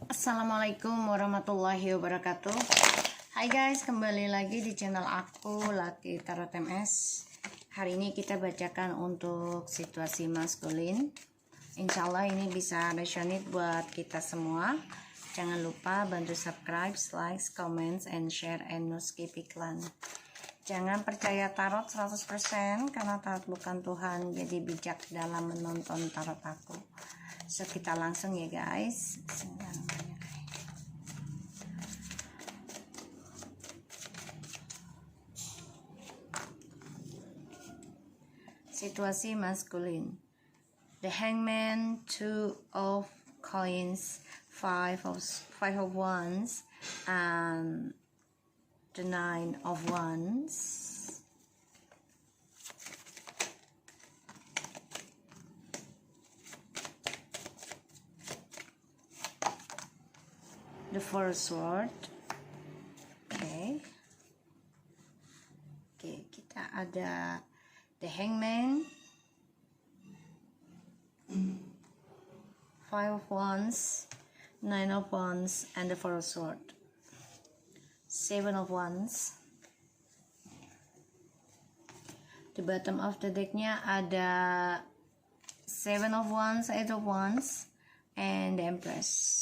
Assalamualaikum warahmatullahi wabarakatuh. Hai guys, kembali lagi di channel aku Lucky Tarot MS. Hari ini kita bacakan untuk situasi maskulin. Insya Allah ini bisa resonate buat kita semua. Jangan lupa bantu subscribe, like, comments, and share, and no skip iklan. Jangan percaya tarot 100% karena tarot bukan Tuhan. Jadi bijak dalam menonton tarot aku. So kita langsung ya guys. Situasi maskulin. The Hangman, 2 of coins, 5 of wands, and the 9 of wands. The Four Sword. Oke, kita ada the Hangman, 5 of wands, 9 of wands, and the Four Sword. 7 of wands. Di bottom of the decknya ada 7 of wands, 8 of wands, and the Empress.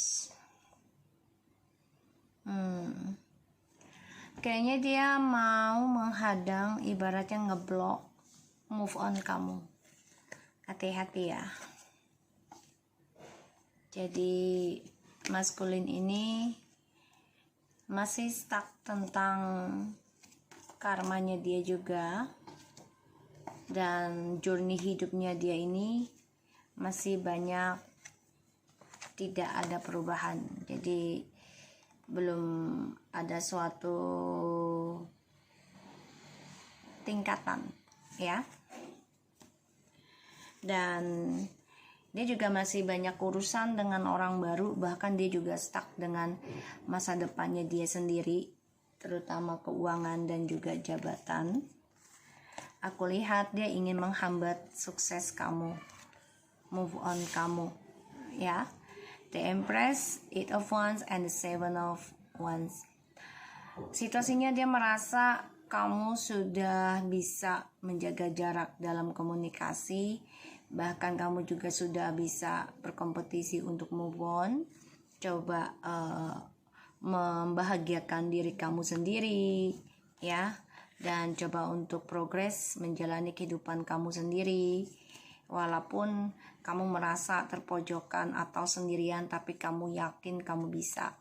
Kayaknya dia mau menghadang, ibaratnya ngeblok move on kamu. Hati-hati ya. Jadi maskulin ini masih stuck tentang karmanya dia juga, dan journey hidupnya dia ini masih banyak tidak ada perubahan. Jadi belum ada suatu tingkatan ya, dan dia juga masih banyak urusan dengan orang baru, bahkan dia juga stuck dengan masa depannya dia sendiri, terutama keuangan dan juga jabatan. Aku lihat dia ingin menghambat sukses kamu, move on kamu ya. The Empress, 8 of wands, and the 7 of wands. Situasinya dia merasa kamu sudah bisa menjaga jarak dalam komunikasi, bahkan kamu juga sudah bisa berkompetisi untuk move on. Coba membahagiakan diri kamu sendiri ya, dan coba untuk progres menjalani kehidupan kamu sendiri. Walaupun kamu merasa terpojokan atau sendirian, tapi kamu yakin kamu bisa.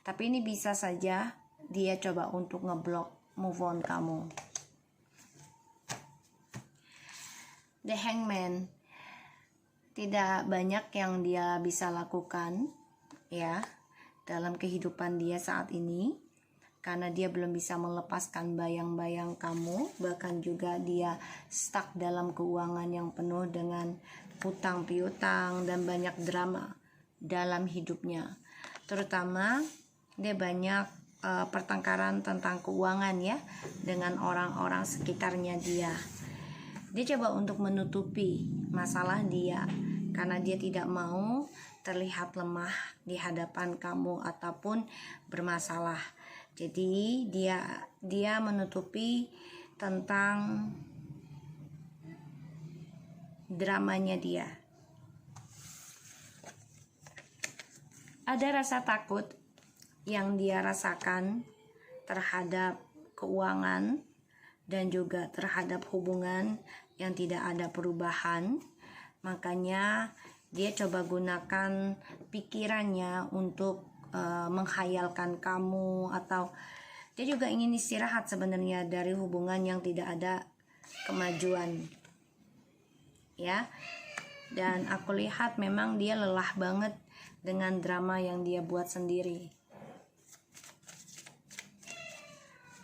Tapi ini bisa saja dia coba untuk ngeblok move on kamu. The Hangman, tidak banyak yang dia bisa lakukan ya dalam kehidupan dia saat ini, karena dia belum bisa melepaskan bayang-bayang kamu. Bahkan juga dia stuck dalam keuangan yang penuh dengan hutang piutang dan banyak drama dalam hidupnya. Terutama dia banyak pertengkaran tentang keuangan ya dengan orang-orang sekitarnya dia. Dia coba untuk menutupi masalah dia karena dia tidak mau terlihat lemah di hadapan kamu ataupun bermasalah. Jadi dia menutupi tentang dramanya dia. Ada rasa takut yang dia rasakan terhadap keuangan dan juga terhadap hubungan yang tidak ada perubahan. Makanya dia coba gunakan pikirannya untuk menghayalkan kamu, atau dia juga ingin istirahat sebenarnya dari hubungan yang tidak ada kemajuan ya. Dan aku lihat memang dia lelah banget dengan drama yang dia buat sendiri,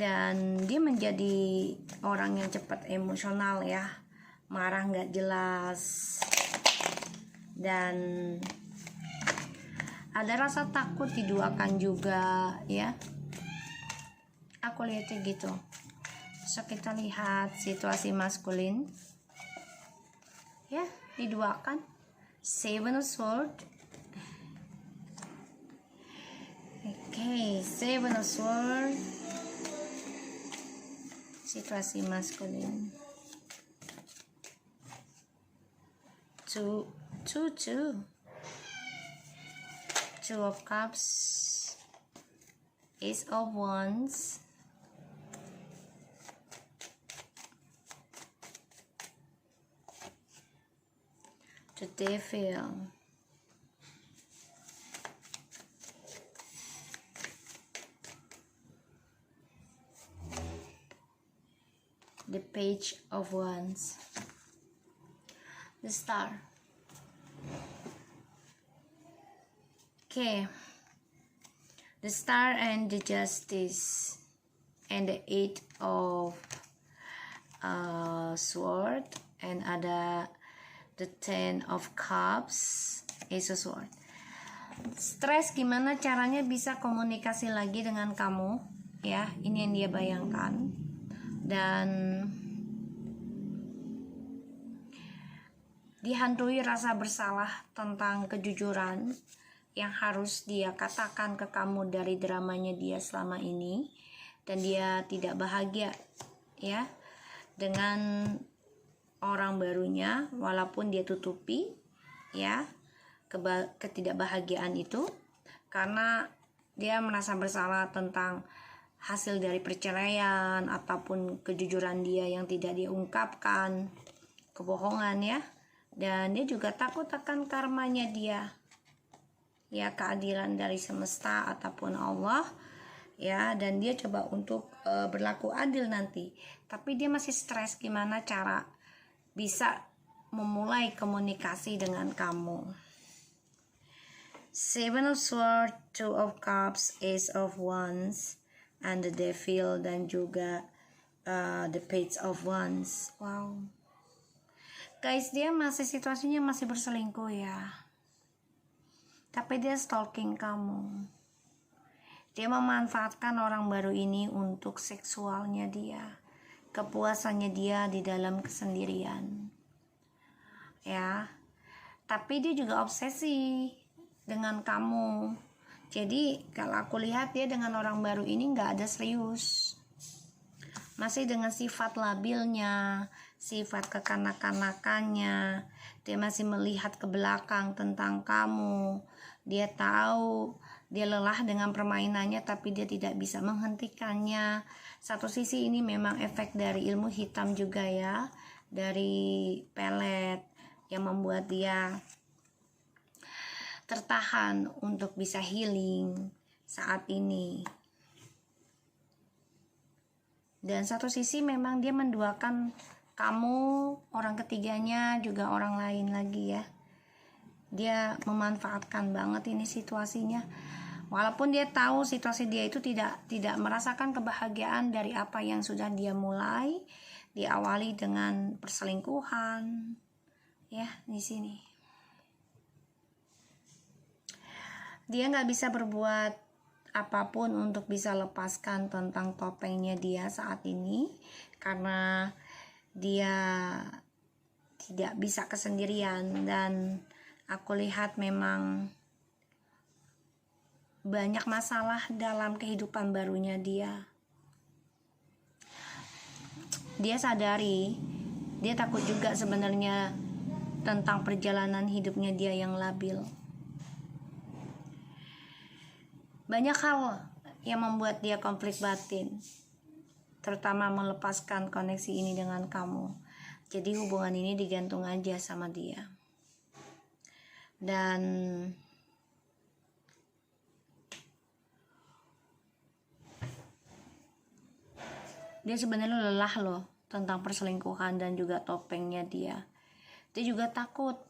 dan dia menjadi orang yang cepat emosional ya, marah nggak jelas, dan ada rasa takut diduakan juga ya. Aku lihatnya gitu. So kita lihat situasi maskulin ya, diduakan 7 of Swords, Okay, Seven of Swords, situasi maskulin. Two of Cups, Ace of Wands, the Devil, the Page of Wands, the Star. Okay, the Star and the Justice, and the Eight of Sword, and ada the Ten of Cups, Ace of Sword. Stres, gimana caranya bisa komunikasi lagi dengan kamu, ya? Ini yang dia bayangkan. Dan dihantui rasa bersalah tentang kejujuran yang harus dia katakan ke kamu dari dramanya dia selama ini, dan dia tidak bahagia, ya, dengan orang barunya, walaupun dia tutupi, ya, ketidakbahagiaan itu karena dia merasa bersalah tentang hasil dari perceraian ataupun kejujuran dia yang tidak dia ungkapkan, kebohongan, ya. Dan dia juga takut akan karmanya dia, ya, keadilan dari semesta ataupun Allah, ya. Dan dia coba untuk berlaku adil nanti, tapi dia masih stres gimana cara bisa memulai komunikasi dengan kamu. Seven of Swords, Two of Cups, Ace of Wands, and the Devil, dan juga the Page of Wands. Wow, guys, dia masih situasinya masih berselingkuh, ya, tapi dia stalking kamu. Dia memanfaatkan orang baru ini untuk seksualnya dia, kepuasannya dia di dalam kesendirian, ya. Tapi dia juga obsesi dengan kamu. Jadi kalau aku lihat dia dengan orang baru ini nggak ada serius, masih dengan sifat labilnya, sifat kekanak-kanakannya. Dia masih melihat ke belakang tentang kamu. Dia tahu dia lelah dengan permainannya, tapi dia tidak bisa menghentikannya. Satu sisi ini memang efek dari ilmu hitam juga, ya, dari pelet yang membuat dia tertahan untuk bisa healing saat ini. Dan satu sisi memang dia menduakan kamu, orang ketiganya juga orang lain lagi, ya. Dia memanfaatkan banget ini situasinya, walaupun dia tahu situasi dia itu tidak merasakan kebahagiaan dari apa yang sudah dia mulai, diawali dengan perselingkuhan, ya. Di sini dia nggak bisa berbuat apapun untuk bisa lepaskan tentang topengnya dia saat ini, karena dia tidak bisa kesendirian. Dan aku lihat memang banyak masalah dalam kehidupan barunya dia. Dia sadari, dia takut juga sebenarnya tentang perjalanan hidupnya dia yang labil. Banyak hal yang membuat dia konflik batin, terutama melepaskan koneksi ini dengan kamu. Jadi hubungan ini digantung aja sama dia. Dan dia sebenarnya lelah loh tentang perselingkuhan dan juga topengnya dia. Dia juga takut,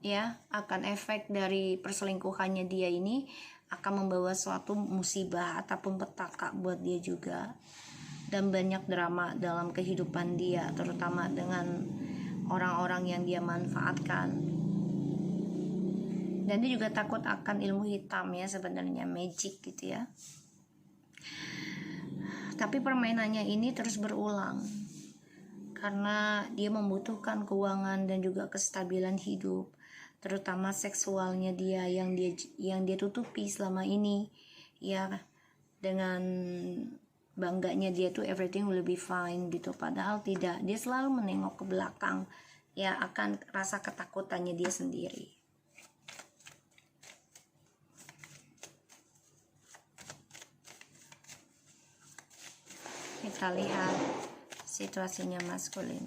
ya, akan efek dari perselingkuhannya dia ini akan membawa suatu musibah ataupun petaka buat dia juga. Dan banyak drama dalam kehidupan dia, terutama dengan orang-orang yang dia manfaatkan. Dan dia juga takut akan ilmu hitam, ya, sebenarnya magic gitu, ya. Tapi permainannya ini terus berulang karena dia membutuhkan keuangan dan juga kestabilan hidup, terutama seksualnya dia yang dia tutupi selama ini, ya dengan bangganya dia tuh everything will be fine gitu, padahal tidak. Dia selalu menengok ke belakang, ya akan rasa ketakutannya dia sendiri. Kita lihat situasinya maskulin.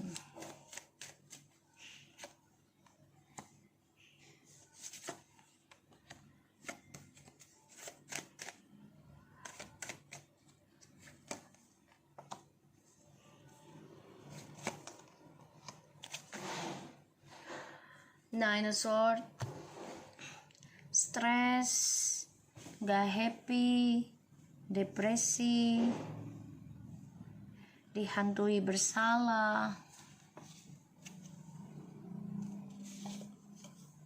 Nine of Swords, stres, gak happy, depresi, dihantui bersalah,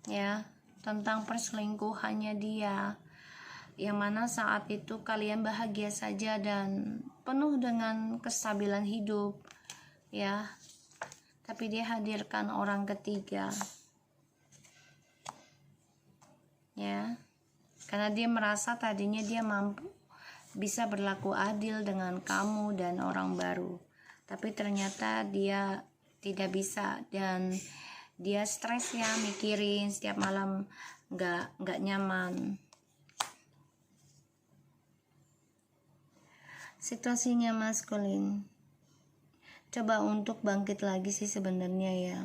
ya, tentang perselingkuhannya dia, yang mana saat itu kalian bahagia saja dan penuh dengan kestabilan hidup, ya, tapi dia hadirkan orang ketiga, ya, karena dia merasa tadinya dia mampu bisa berlaku adil dengan kamu dan orang baru, tapi ternyata dia tidak bisa dan dia stres ya, mikirin setiap malam, nggak nyaman. Situasinya maskulin, coba untuk bangkit lagi sih sebenarnya ya.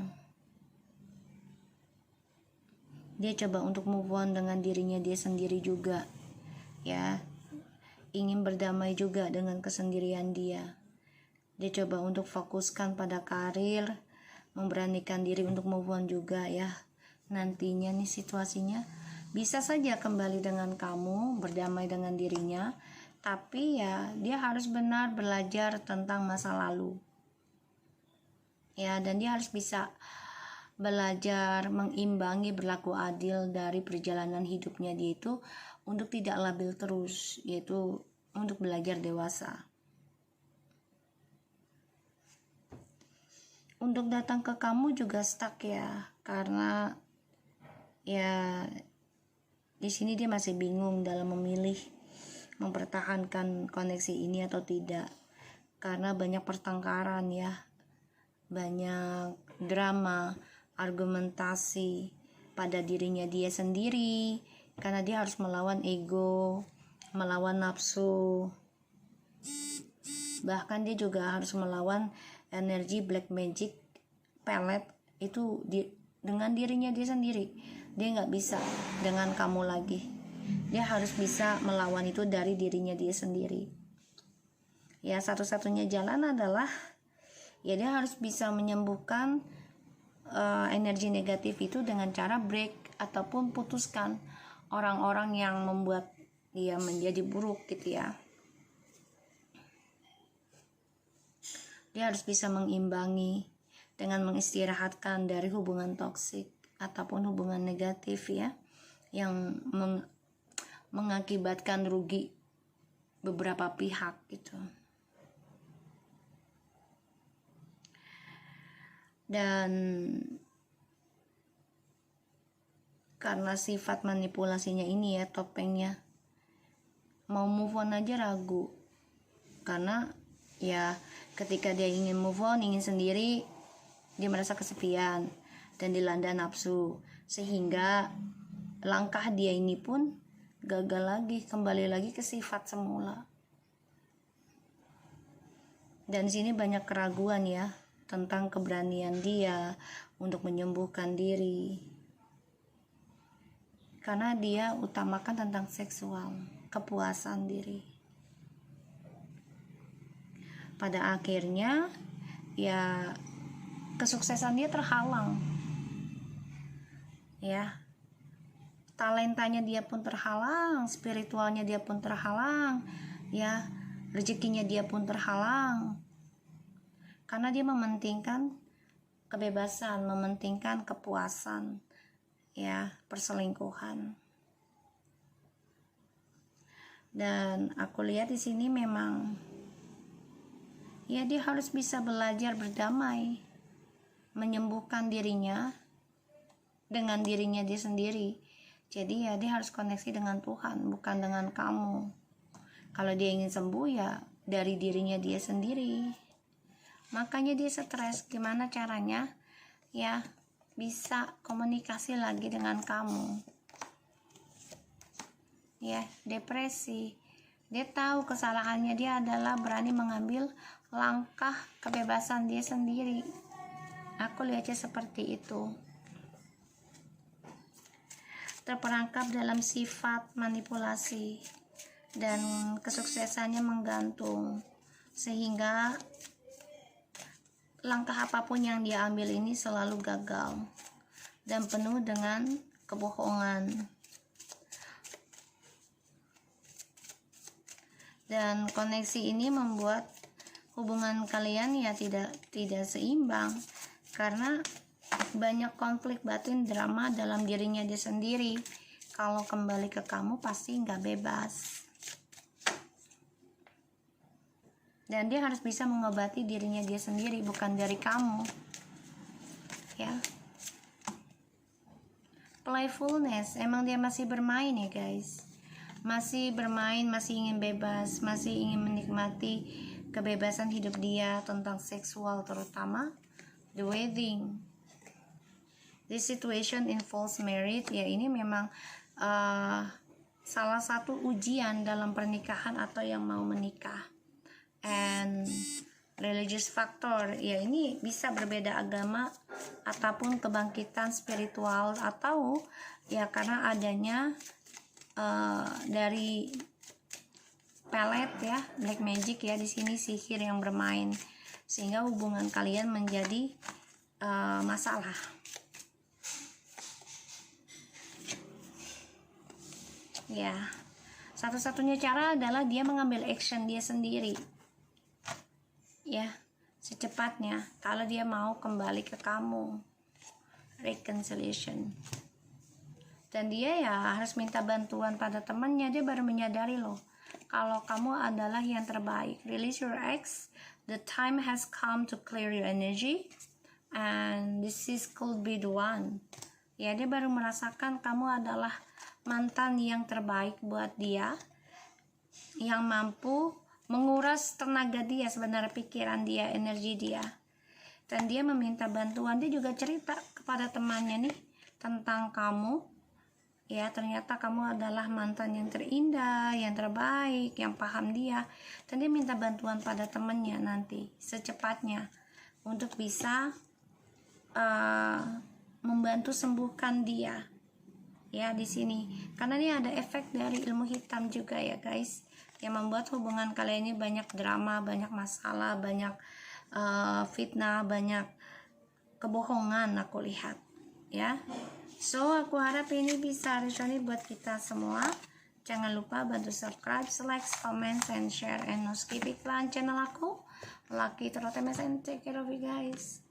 Dia coba untuk move on dengan dirinya dia sendiri juga, ya, ingin berdamai juga dengan kesendirian dia. Dia coba untuk fokuskan pada karir, memberanikan diri untuk move on juga ya. Nantinya nih situasinya bisa saja kembali dengan kamu, berdamai dengan dirinya, tapi ya dia harus benar belajar tentang masa lalu, ya, dan dia harus bisa belajar mengimbangi, berlaku adil dari perjalanan hidupnya dia itu, untuk tidak labil terus, yaitu untuk belajar dewasa. Untuk datang ke kamu juga stuck ya, karena ya di sini dia masih bingung dalam memilih mempertahankan koneksi ini atau tidak, karena banyak pertengkaran ya, banyak drama, argumentasi pada dirinya dia sendiri, karena dia harus melawan ego, melawan nafsu, bahkan dia juga harus melawan energi black magic pelet itu dengan dirinya dia sendiri. Dia nggak bisa dengan kamu lagi, dia harus bisa melawan itu dari dirinya dia sendiri. Ya, satu-satunya jalan adalah ya dia harus bisa menyembuhkan energi negatif itu dengan cara break ataupun putuskan orang-orang yang membuat dia menjadi buruk gitu ya. Dia harus bisa mengimbangi dengan mengistirahatkan dari hubungan toksik ataupun hubungan negatif ya, yang mengakibatkan rugi beberapa pihak gitu. Dan karena sifat manipulasinya ini ya, topengnya, mau move on aja ragu, karena ya ketika dia ingin move on, ingin sendiri, dia merasa kesepian dan dilanda nafsu, sehingga langkah dia ini pun gagal lagi, kembali lagi ke sifat semula. Dan sini banyak keraguan ya tentang keberanian dia untuk menyembuhkan diri, karena dia utamakan tentang seksual, kepuasan diri. Pada akhirnya ya kesuksesan dia terhalang, ya, talentanya dia pun terhalang, spiritualnya dia pun terhalang, ya, rezekinya dia pun terhalang, karena dia mementingkan kebebasan, mementingkan kepuasan, ya, perselingkuhan. Dan aku lihat di sini memang ya dia harus bisa belajar berdamai, menyembuhkan dirinya dengan dirinya dia sendiri. Jadi ya dia harus koneksi dengan Tuhan, bukan dengan kamu. Kalau dia ingin sembuh ya dari dirinya dia sendiri. Makanya dia stres. Gimana caranya ya bisa komunikasi lagi dengan kamu. Ya, depresi. Dia tahu kesalahannya, dia adalah berani mengambil langkah kebebasan dia sendiri. Aku lihatnya seperti itu. Terperangkap dalam sifat manipulasi dan kesuksesannya menggantung, sehingga langkah apapun yang dia ambil ini selalu gagal dan penuh dengan kebohongan. Dan koneksi ini membuat hubungan kalian ya tidak seimbang, karena banyak konflik batin, drama dalam dirinya dia sendiri. Kalau kembali ke kamu pasti nggak bebas. Dan dia harus bisa mengobati dirinya dia sendiri, bukan dari kamu. Ya. Playfulness, emang dia masih bermain ya guys. Masih bermain, masih ingin bebas, masih ingin menikmati kebebasan hidup dia tentang seksual, terutama the wedding. This situation involves marriage. Ya, ini memang salah satu ujian dalam pernikahan atau yang mau menikah. And religious factor, ya ini bisa berbeda agama ataupun kebangkitan spiritual, atau ya karena adanya dari pelet ya, black magic ya, di sini sihir yang bermain sehingga hubungan kalian menjadi masalah. Ya, satu-satunya cara adalah dia mengambil action dia sendiri. Ya, secepatnya kalau dia mau kembali ke kamu, reconciliation. Dan dia ya harus minta bantuan pada temannya. Dia baru menyadari loh kalau kamu adalah yang terbaik. Release your ex. The time has come to clear your energy, and this is could be the one. Ya, dia baru merasakan kamu adalah mantan yang terbaik buat dia, yang mampu menguras tenaga dia, sebenarnya pikiran dia, energi dia. Dan dia meminta bantuan. Dia juga cerita kepada temannya nih tentang kamu. Ya, ternyata kamu adalah mantan yang terindah, yang terbaik, yang paham dia. Dan dia minta bantuan pada temannya nanti secepatnya untuk bisa membantu sembuhkan dia. Ya, di sini karena ini ada efek dari ilmu hitam juga ya guys, yang membuat hubungan kalian ini banyak drama, banyak masalah, banyak fitnah, banyak kebohongan aku lihat ya. So aku harap ini bisa resonate buat kita semua. Jangan lupa bantu subscribe, like, comment, and share, and no skip iklan channel aku. Lucky Trotemes, and take care of you guys.